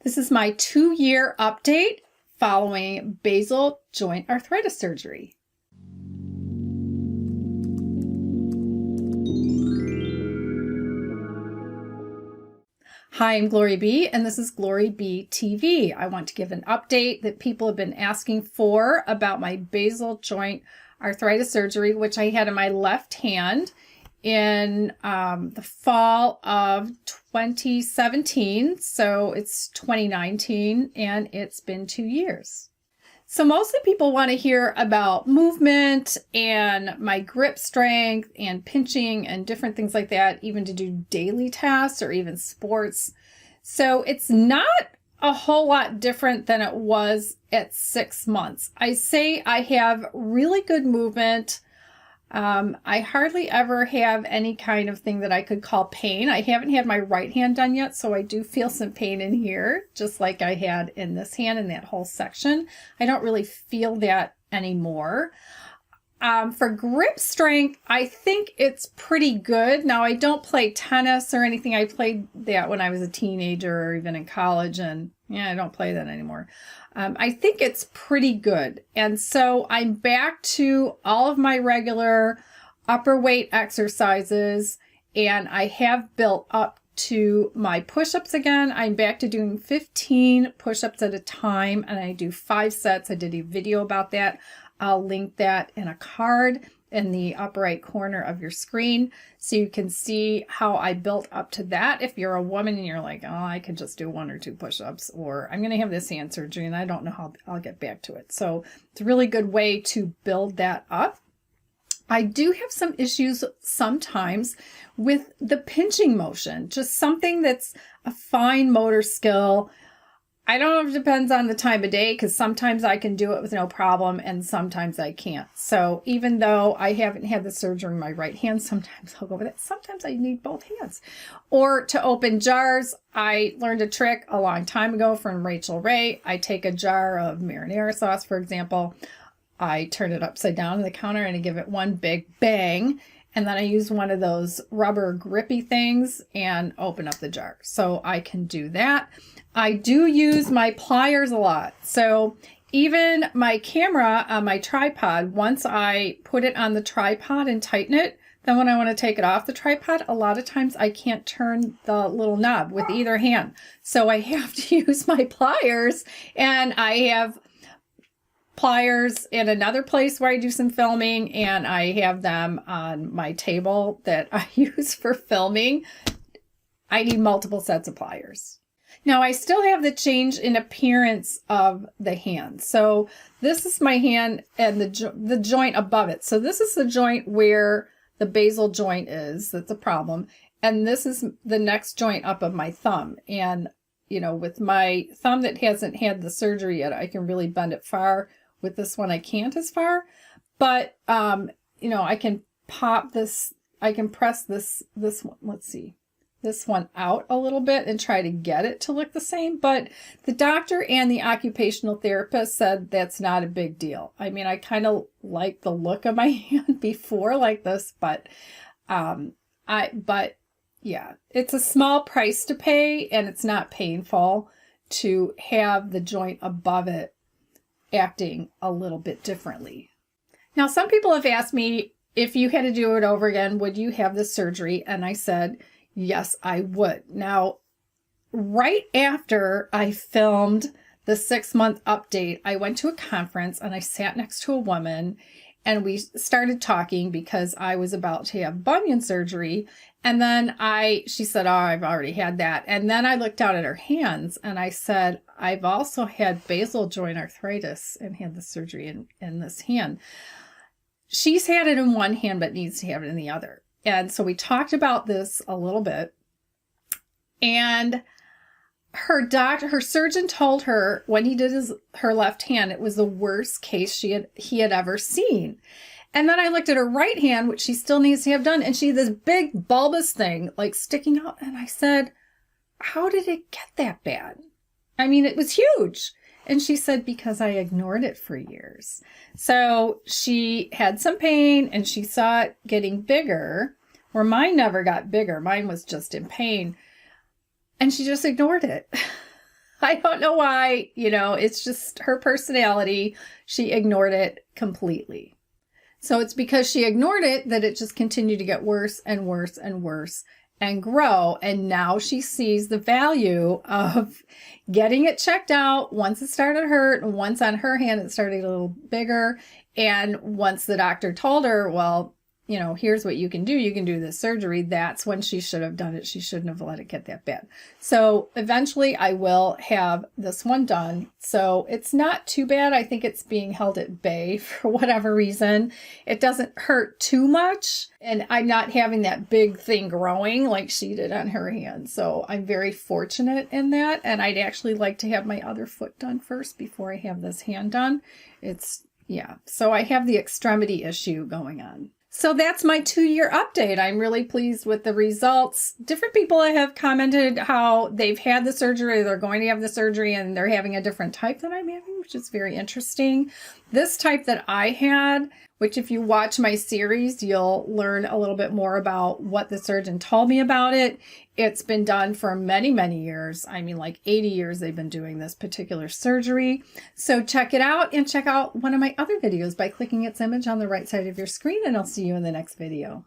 This is my 2-year update following basal joint arthritis surgery. Hi, I'm GloryB, and this is GloryB-TV. I want to give an update that people have been asking for about my basal joint arthritis surgery, which I had in my left hand in the fall of 2017. So it's 2019, and it's been 2 years. So mostly people want to hear about movement and my grip strength and pinching and different things like that, even to do daily tasks or even sports. So it's not a whole lot different than it was at 6 months. I say I have really good movement. I hardly ever have any kind of thing that I could call pain. I haven't had my right hand done yet, so I do feel some pain in here, just like I had in this hand in that whole section. I don't really feel that anymore. For grip strength, I think it's pretty good. Now, I don't play tennis or anything. I played that when I was a teenager or even in college, and yeah, I don't play that anymore. I think it's pretty good. And so I'm back to all of my regular upper weight exercises, and I have built up to my push-ups again. I'm back to doing 15 push-ups at a time, and I do 5 sets. I did a video about that. I'll link that in a card in the upper right corner of your screen so you can see how I built up to that. If you're a woman and you're like, oh, I could just do 1 or 2 push-ups, or I'm going to have this hand surgery and I don't know how I'll get back to it. So it's a really good way to build that up. I do have some issues sometimes with the pinching motion, just something that's a fine motor skill. I don't know if it depends on the time of day, because sometimes I can do it with no problem and sometimes I can't. So even though I haven't had the surgery in my right hand, sometimes I'll go with it. Sometimes I need both hands. Or to open jars, I learned a trick a long time ago from Rachel Ray. I take a jar of marinara sauce, for example. I turn it upside down on the counter and I give it one big bang. And then I use one of those rubber grippy things and open up the jar. So I can do that. I do use my pliers a lot. So even my camera on my tripod, once I put it on the tripod and tighten it, then when I want to take it off the tripod, a lot of times I can't turn the little knob with either hand. So I have to use my pliers, and I have pliers in another place where I do some filming, and I have them on my table that I use for filming. I need multiple sets of pliers. Now, I still have the change in appearance of the hand. So this is my hand and the joint above it. So this is the joint where the basal joint is. That's a problem. And this is the next joint up of my thumb. And, you know, with my thumb that hasn't had the surgery yet, I can really bend it far. With this one, I can't as far. But, you know, I can pop this, I can press this one. Let's see. This one out a little bit and try to get it to look the same, but the doctor and the occupational therapist said that's not a big deal. I mean, I kind of like the look of my hand before like this, but yeah, it's a small price to pay, and it's not painful to have the joint above it acting a little bit differently. Now, some people have asked me, if you had to do it over again, would you have this surgery? And I said, yes, I would. Now, right after I filmed the 6-month update, I went to a conference and I sat next to a woman and we started talking because I was about to have bunion surgery. And then she said, oh, I've already had that. And then I looked down at her hands and I said, I've also had basal joint arthritis and had the surgery in this hand. She's had it in one hand, but needs to have it in the other. And so we talked about this a little bit, and her surgeon told her when he did her left hand, it was the worst case he had ever seen. And then I looked at her right hand, which she still needs to have done, and she had this big bulbous thing like sticking out. And I said, how did it get that bad? I mean, it was huge. And she said, because I ignored it for years. So she had some pain and she saw it getting bigger, where mine never got bigger. Mine was just in pain. And she just ignored it. I don't know why, you know, it's just her personality. She ignored it completely. So it's because she ignored it that it just continued to get worse and worse and worse and grow. And now she sees the value of getting it checked out. Once it started hurt, and once on her hand it started a little bigger. And once the doctor told her, well, you know, here's what you can do. You can do this surgery. That's when she should have done it. She shouldn't have let it get that bad. So eventually I will have this one done. So it's not too bad. I think it's being held at bay for whatever reason. It doesn't hurt too much. And I'm not having that big thing growing like she did on her hand. So I'm very fortunate in that. And I'd actually like to have my other foot done first before I have this hand done. Yeah. So I have the extremity issue going on. So that's my 2-year update. I'm really pleased with the results. Different people have commented how they've had the surgery, they're going to have the surgery, and they're having a different type than I'm having, which is very interesting. This type that I had, which if you watch my series, you'll learn a little bit more about what the surgeon told me about it. It's been done for many, many years. I mean, like 80 years they've been doing this particular surgery. So check it out and check out one of my other videos by clicking its image on the right side of your screen, and I'll see you in the next video.